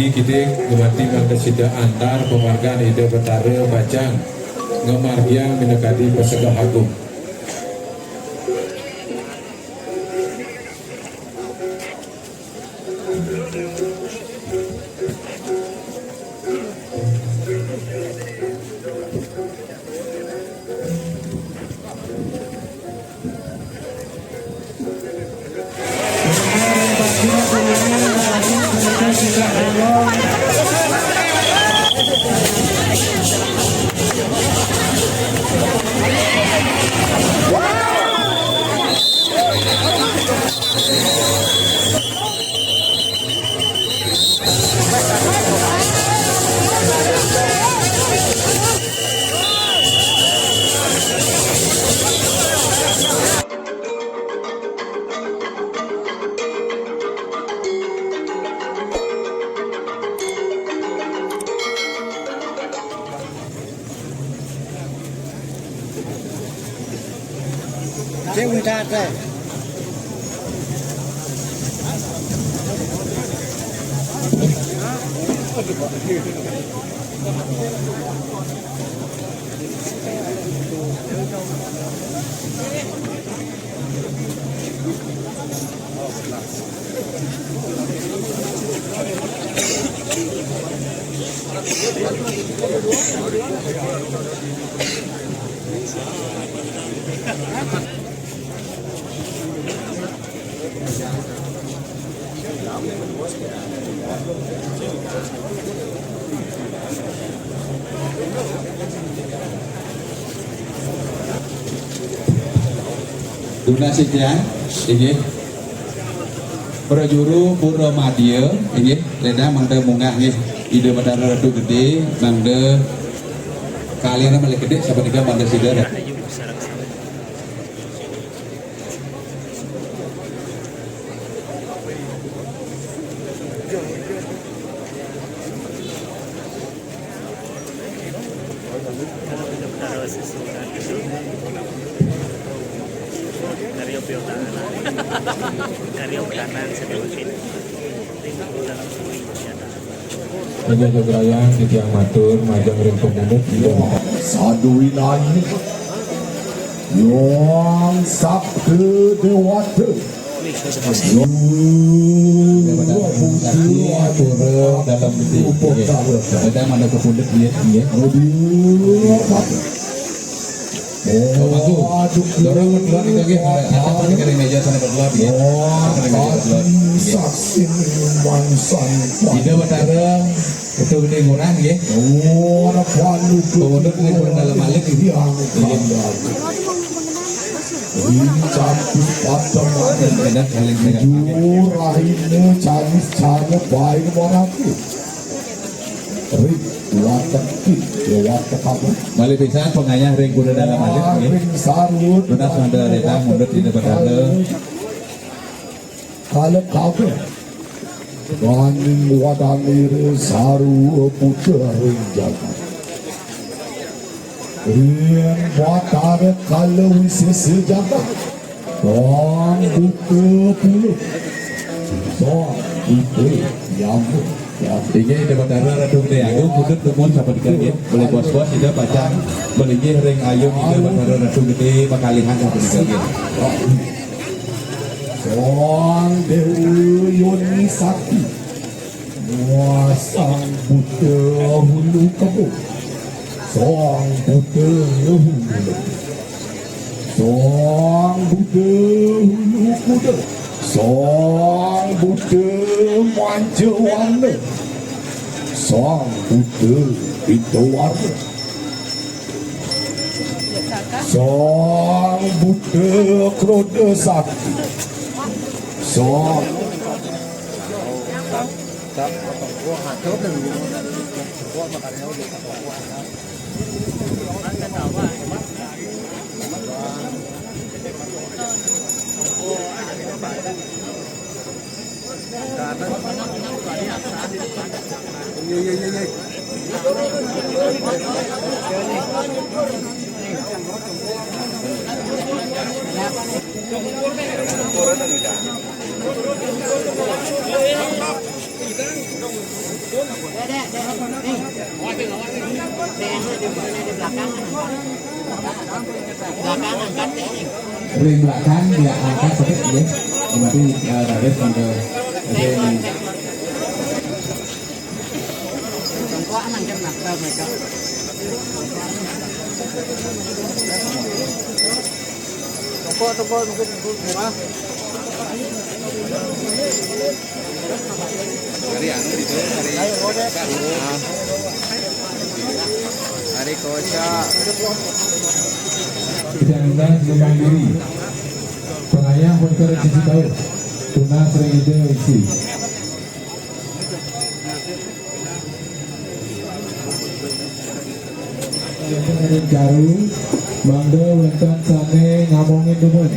Adi Kidik Gemati Mangkesida Antar Pemargaan Ida Betara Bajang Ngemargiang Minekati Pesegah Agung. Cewek tadi. Donasi sekian, ini Prajuru Pura Madya, ini Leda mangda munggah nih, ide Batara Ratu Gede, mangda kalian malah gede, siapa nih mangda sidar. Raja Jograyang di tiang matur majang ring pemunut Saduinan yang sabtu dewata dalam beti, ada mana kepundet dia, dorong berdua nih lagi, ada pakai kering meja sana berdua dia, tidak Batara itu gede ngurang ya, pemunut ini kurang dalam alik ini, cantik patah enak saling jujur lahirnya canis cara baik morati rik watakit watakabut balik pisan pengayah ring kuda dalam alik ya, ring sarut benar sudah datang mundur tidak Batara kalau kabel Waning wadangir saru putra ring jaga ring watare kalau wisese jaga Song buka puluh Song buka Yamu tiga ide Batara Ratu Gede Agung kudut temun sahabat dikagin boleh bos-bos ide pacang belinya ring ayung ide Batara Ratu Gede Pakalihan sahabat dikagin Song Dewi Yoni Sakti Muasang buta hulu kebun Song buta hulu Song buta hulu kuda Song buta manja warna Song buta pintu warna Song buta kroda sakti Song Ring belakang dia angkat sedikit ya. Nanti Raden pada ini. Toko mungkin murah. Hari kocak. Tidak Lubang Diri pengayah Bunker Cici Tahu Tunas Ide isi Garu Mangga Wentan Sane Ngomongin Dumun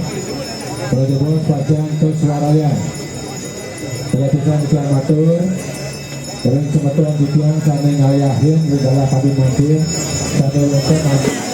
Projebos Pajang ke Suaraya Televisian Islam Matur Kering Semetuan Dipiang Sane Ngayahin Widala Kabin Mandir Sane Wentan Mandir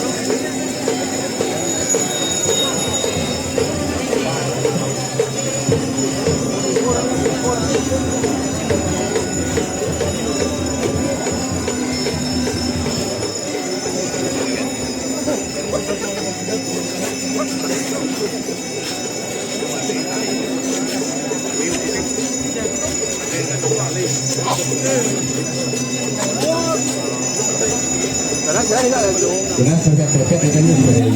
Benar serpiat-serpiat ikannya juga dari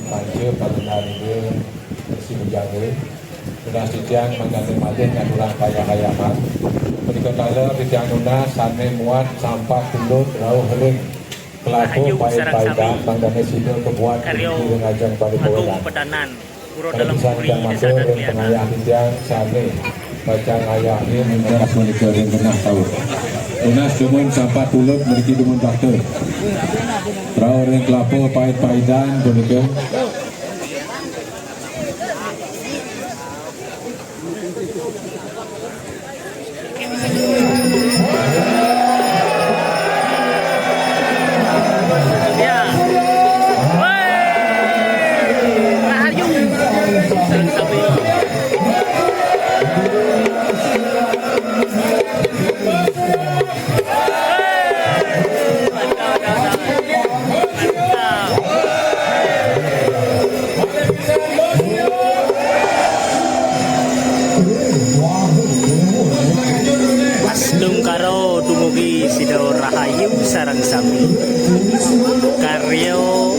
banjir pada hari ini bersih menjaga Tunas Titiang mengganti malin yang ulang kaya mas berikut kala Titiang Tunas sane muat sampah tulut rauh hering kelabu pahit-pahitan tangdane sido kebuat di ngajang balik pewelan kalau bisa Titiang matur yang pengayah Titiang sane bacang ayah ini mengeras menikah yang pernah tahu Tunas dumun sampah tulut memiliki dumun bakter rauh hering kelabu pahit-pahitan menikah Karo dumugi Sidaw Rahayu sareng sami karyo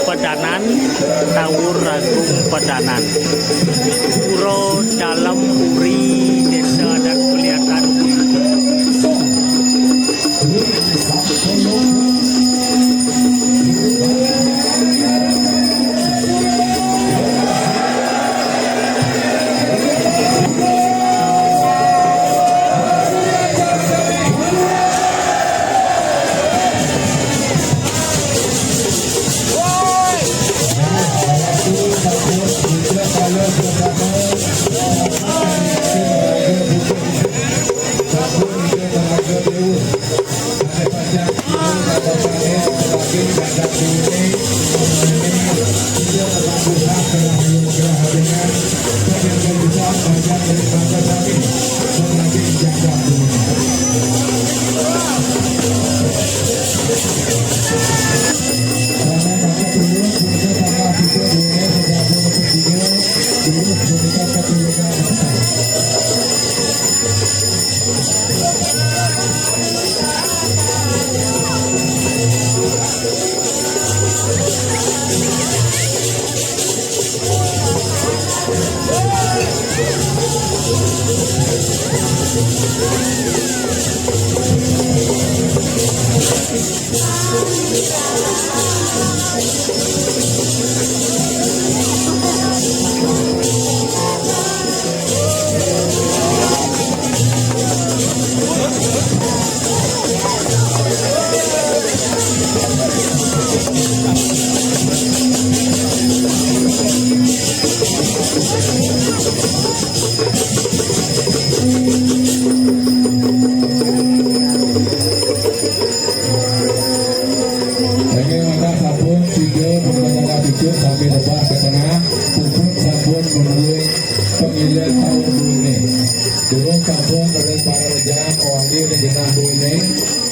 pedanan Tawur Agung Pedanan puro dalam puri desa dan kelihatan Kalau pucuk sampai lebar ke tengah pupuk sabun melalui pengilian tahun ini turun sabun dari para rejang mewali regenah ini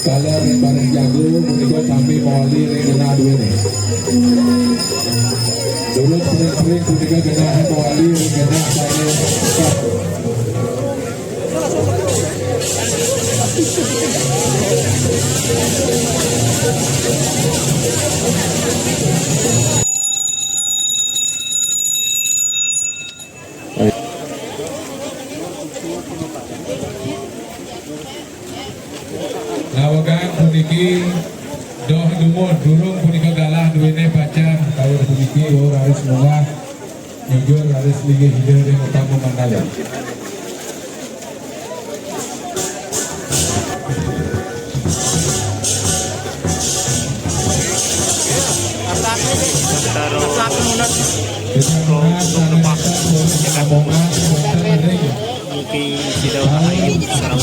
kalau dari para jago menikah sampai mewali regenah ini turun sering-sering menikah genah mewali regenah saya lawakan puniki doh dumur durung punika galah duwene pacar kaya puniki harus munggah nyugur harus ligih hidup yang utama mandala Muki Sidau Rahayu Sarang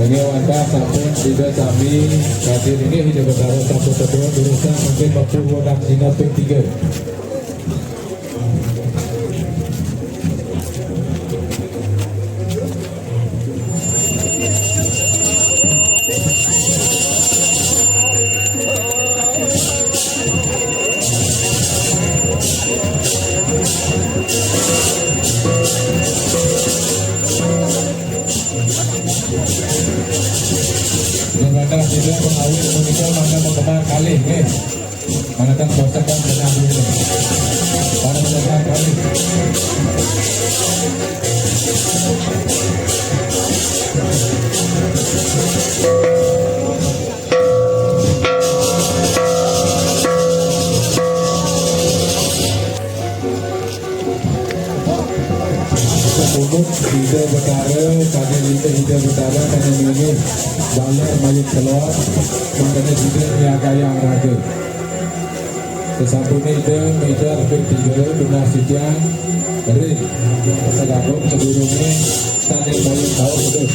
Ini wanda sampun tidak sami kadir ini hidup bertaruh sampun kedua jurusan mungkin waktu wadang Cina P3 Mana tidak mengawin menikah mana mengemar kali mana kan bosakan senang ini mana mengemar kali Umum tidak berkara pada tidak berkara karena ini balar mayat keluar makanya tidak niaga yang raga sesampainya itu meja P3 benar sejang dari segagum sebelumnya standing mayat tahu betul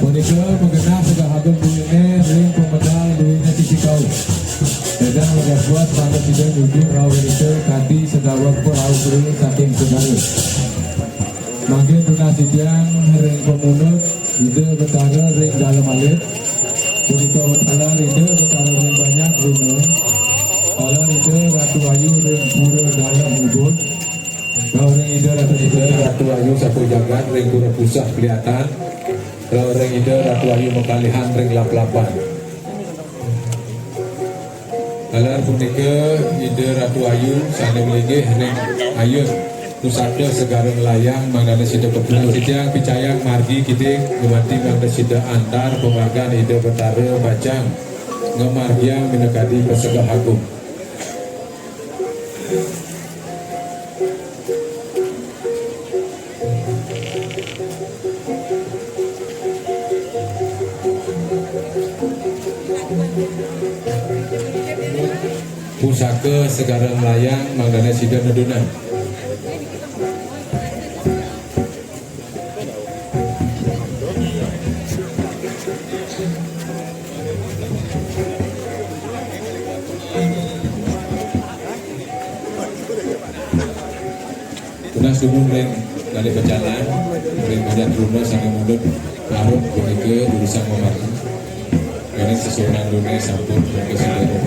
Monika mengenal segala hakim dunia ring pemedal dunia sisi kau dan wagas buat pada tidak ujung rawa itu kati sedawak pun rawa beri saking segala makin donasi tiang ring pemunut ide betara ring dalam alit Monika watala ide betara ring banyak runun kalau ide Ratu Ayu ring pura dalam ubud kalau ring ide Ratu Ayu satu jagat ring pura pusat kelihatan kalau ring ide Ratu Ayu mengkalihan ring lap-lapan kalau punika ide Ratu Ayu sana meligih ring ayun pusatnya segara melayang mangdana sida kepulau sidang picayang margi kita ngebanti mangdana sida antar pembagian ide betara bacang ngemargiang minakadi pesegah agung Pusaka Segarang Layang Mangdana Sida Neduna. Tunas umum reng dari berjalan reng badan rumah sangat mulut harus begitu urusan memarti karena sesuatu dunia sampun ke sejarah.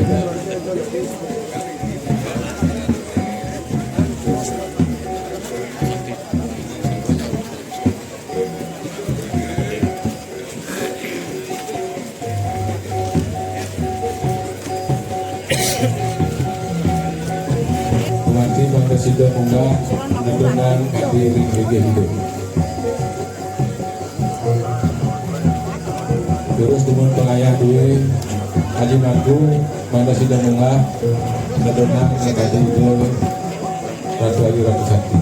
Pemanti Presiden Unggah dengan diri hidup. Terus teman pengayah duit Haji Mangku Manda Sidang Unggah Nedonang Negati Hidup Ratu Ayu Ratu Sakti.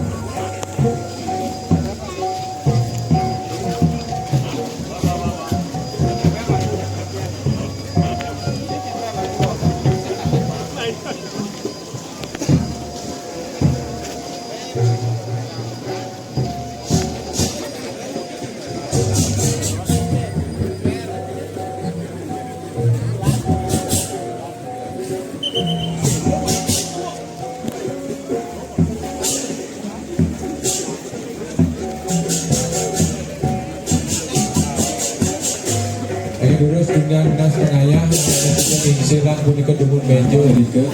Terus dengan nas pengayah yang serang punika dumun mejo dike.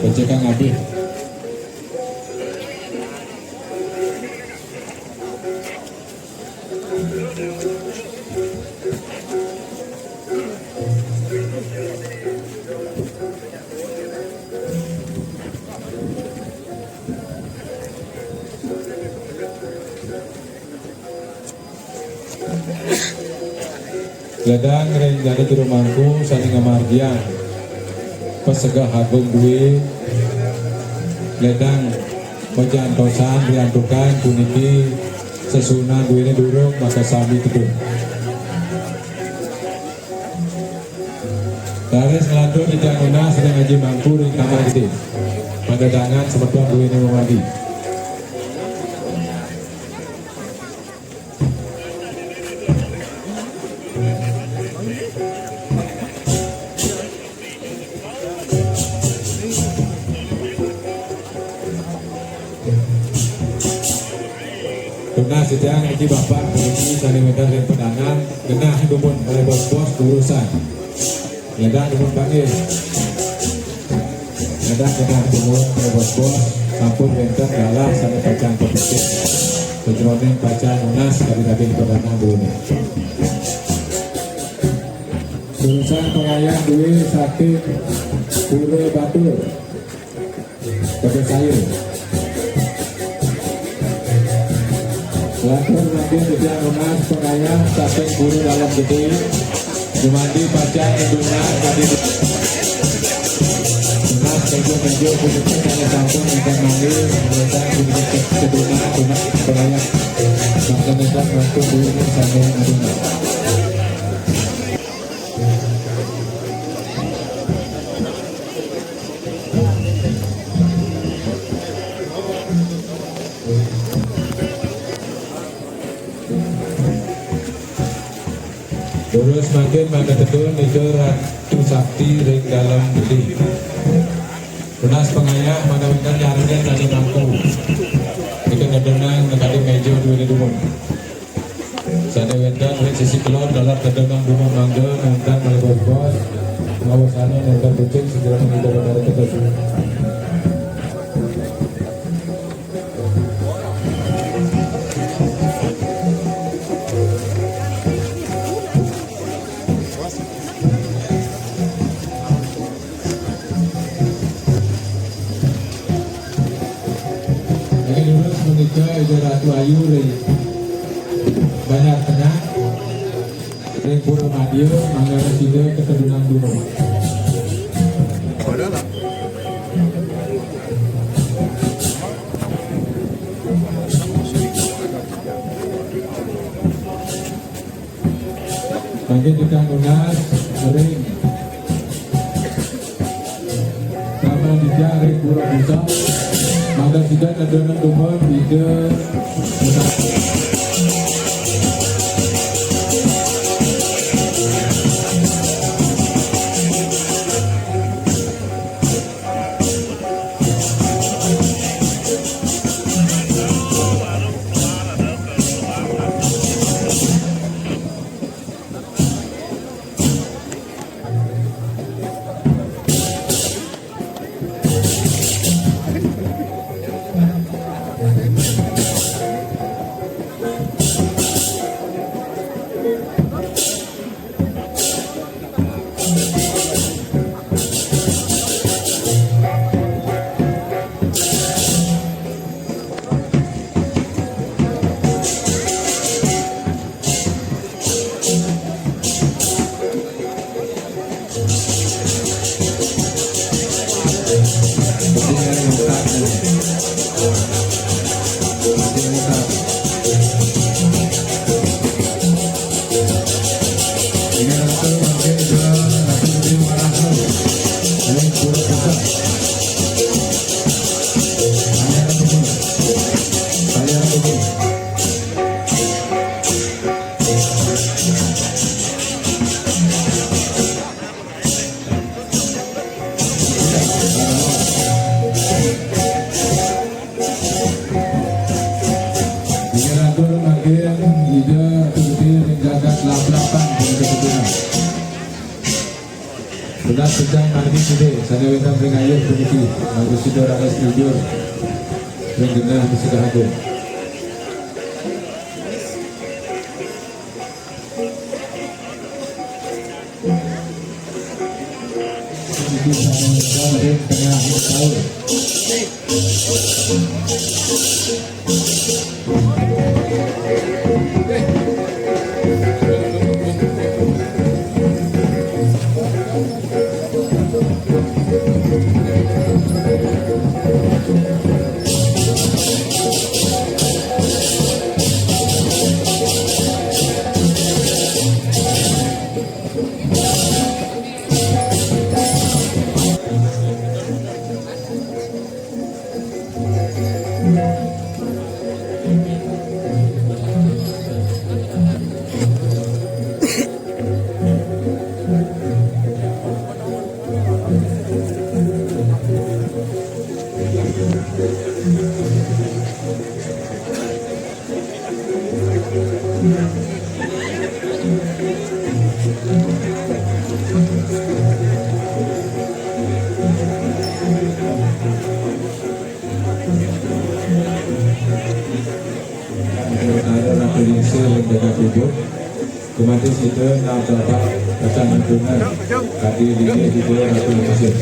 Baca Kang Abi. Ladang reng jadi turun mangku saling ngamargian pesegah agung duwe ledang pejantosan diantukan puniki sesuna duwene durung maka sami kedung Taris ngelantur di Januna sedang ngaji mangku di kamar gede pada tangan seperti duwene memandi. Tunas sedang ngaji bapak ini salimeter dan pedangan genah dumun oleh bos-bos urusan ledang dumun panggil ledang genah dumun oleh bos-bos sampun benten galah sampai pacang pepetik sejroning pacang unas dari daging pedangan dulu urusan pengayah duwe sakit pura batur pakai sayur Lampur nanti tidak lunas pengayah saking guru dalam gede Jumandi pacang kedungan tadi lunas kejo punya hanya sampun ikan manggil mereka punya kedungan lunas pengayah bahkan tidak langsung dulu sampai kedungan Terus makin maka tetun itu Ratu Sakti ring dalam beli lunas pengayah mana windan nyarnya tadi mampu itu ngedonang nekali mejo dua dumun sada windan ring sisi kelon dalam ngedonang dumun mangga nonton melebur bos ngawasannya nonton kucing segera menghidap dari tetun Ibu Ratu Ayu banyak tengah Ring Pura Madio Manggara Sida Ketedunan Gunung Bagi tukang lunas ring sama dijari pura buta maka sudah ada nomor video sudah sedang mandi sudah saya wetang pengayuh begitu lalu sudah ada studio yang dengar sudah ada ini sama tengah tahun kemarin itu nak dapat akan mendengar tadi di bawah Ratu Mesir.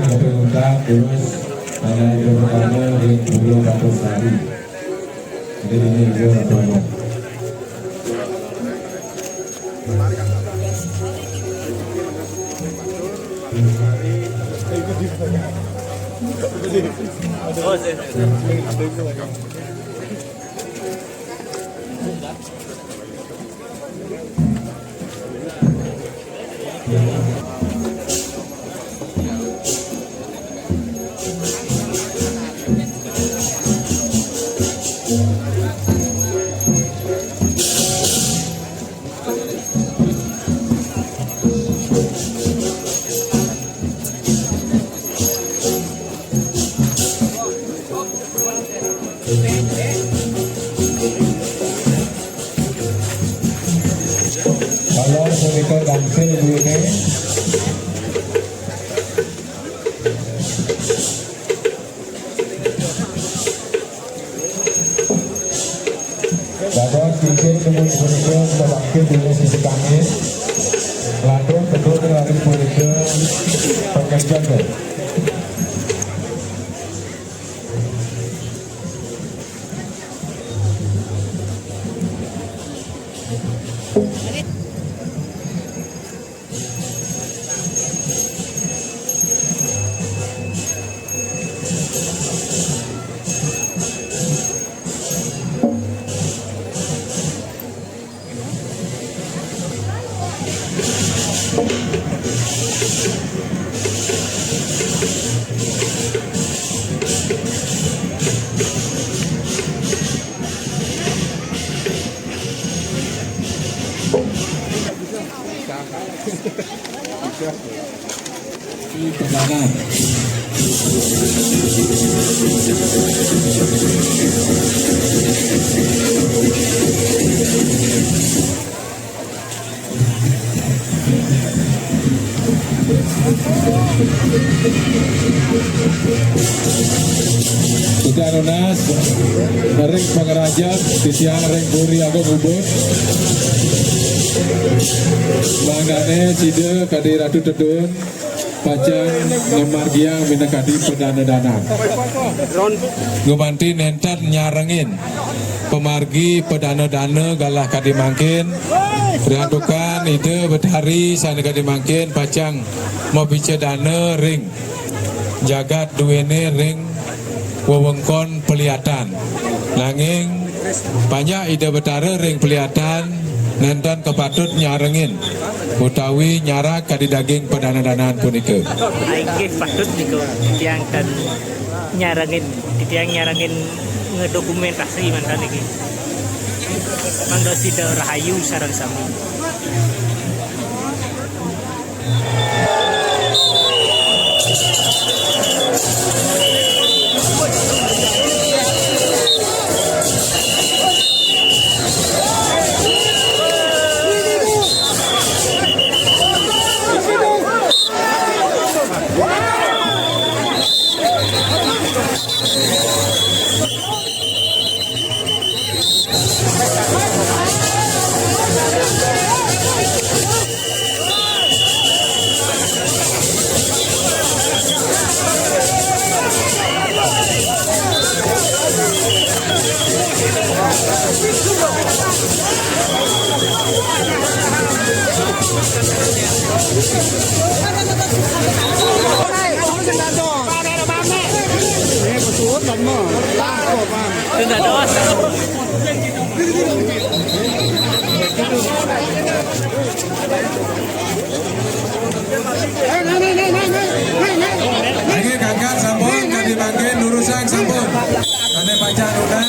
kopi undang terus ada yang pertama ring Pulau Batu Sari. Jadi ini juga apa? Kalau mereka langsung begini, dapat cincin kemudian mereka sudah bangkit dari sisi kanan, lalu kedua dari mereka pengejar. Pertahanan. Sudah lunas, ring pengerajat, titiang ring buri agak ubud. Banggane sida kadi Ratu Tedun, pacang ngemargiang minakadi perdana dana. Gumanti nentat nyarengin pemargi perdana dana galah kadi mangkin. Riantukan ide bedhari sana kadi mangkin pacang mau bicara dana ring jagat duwene ring wewengkon pelihatan. Nanging banyak ide betara ring pelihatan nentan kepatut nyarengin utawi nyarak kadi daging perdana danaan punika. Aing patut niku tiang kan nyarangin ngedokumentasi mantan iki. Mangga sida rahayu sareng sami. Lagi kakak sampun kadi mangkin lurusang sampun. Kane pacang udah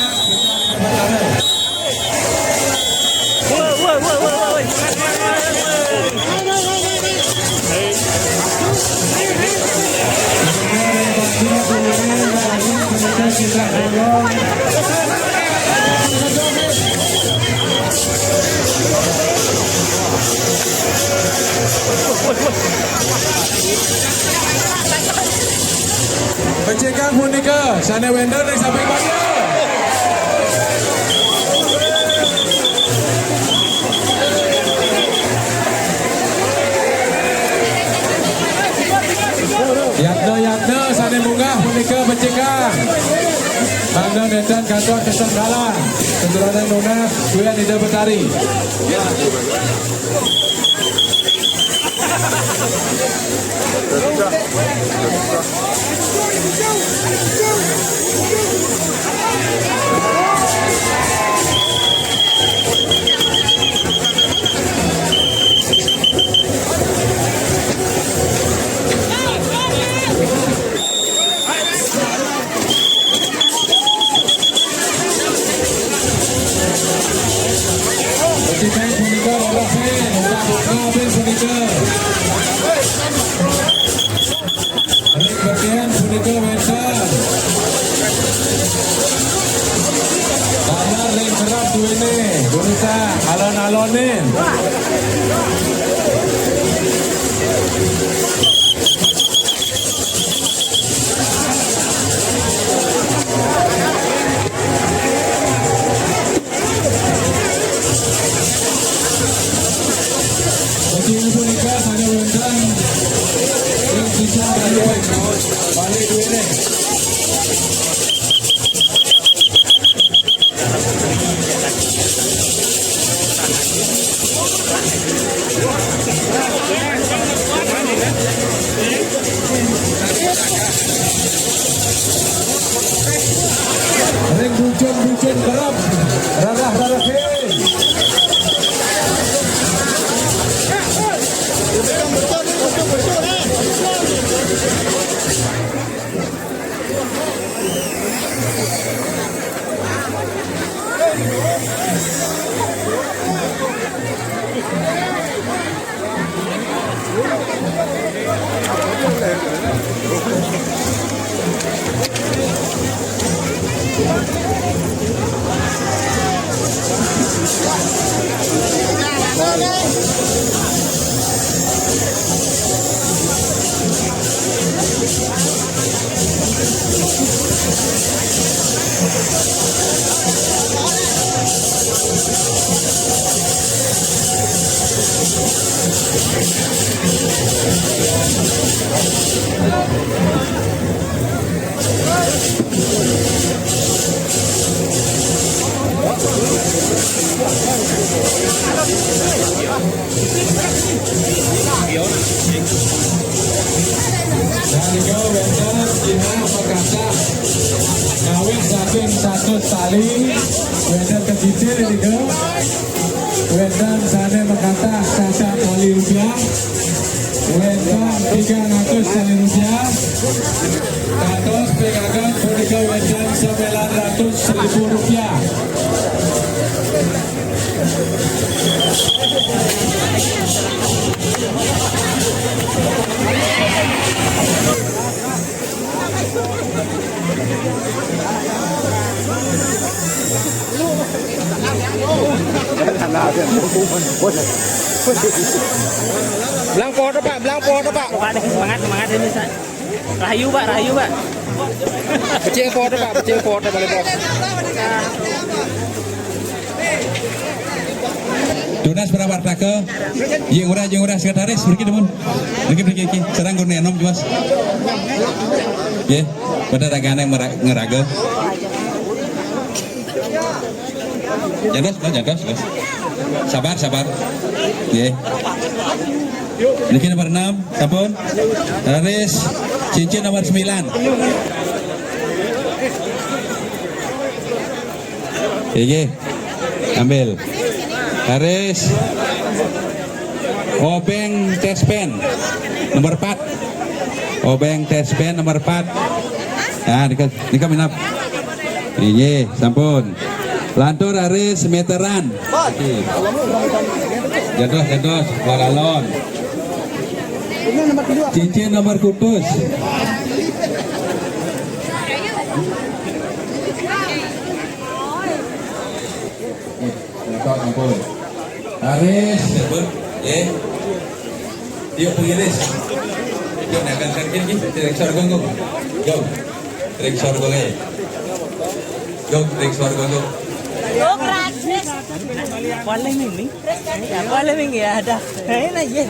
Pecekang punika sana wender ning samping banyu. Yatna Wedan Kantor Kesenggala. Keturunan Lunas, Kuyan Ida Betari. Petikan Punika Lolasen, Rabin Punika. Ring Bertian Punika Wedan. Banar Ring Kerap Duwene, Gunita Alon-alonin. Ini punika pada Wedan yang bisa balik Duwene. Ring bucun kerap, radah hei. Nalika Wedan Cina Pekasa kawin saking satu tali Wedan kecicir ini Wedan sana mengkata sasa tali rupiah Wedan 300 tali rupiah katos pegangan punika Wedan 900.000 rupiah. Belang pot apa? Belang pot apa? Semangat ini Pak. Rahayu Pak. Kecil pot apa? Kecil pot apa boleh bos? Tunas Prawarta ke jeung urang sekretaris mriki demun. Mriki serang gur nenom Mas. Nggih, pada dagane ngeraga. Jantos. Sabar. Nggih. Niki nomor 6, sampun. Raris cincin nomor 9. Nggih. Ambil. Haris Obeng Tespen nomor 4. Obeng Tespen nomor 4. Nah, nika minap. Iya, sampun. Lantur Haris meteran. Jantos, walalon. Cincin nomor kutus. Sampun. Haris, yuk pengiris. Yuk nakan gini, direksor gonggong. Yo, direksor gonggong. Yo, direksor gonggong. Boleh ming ya ada. Ini aja.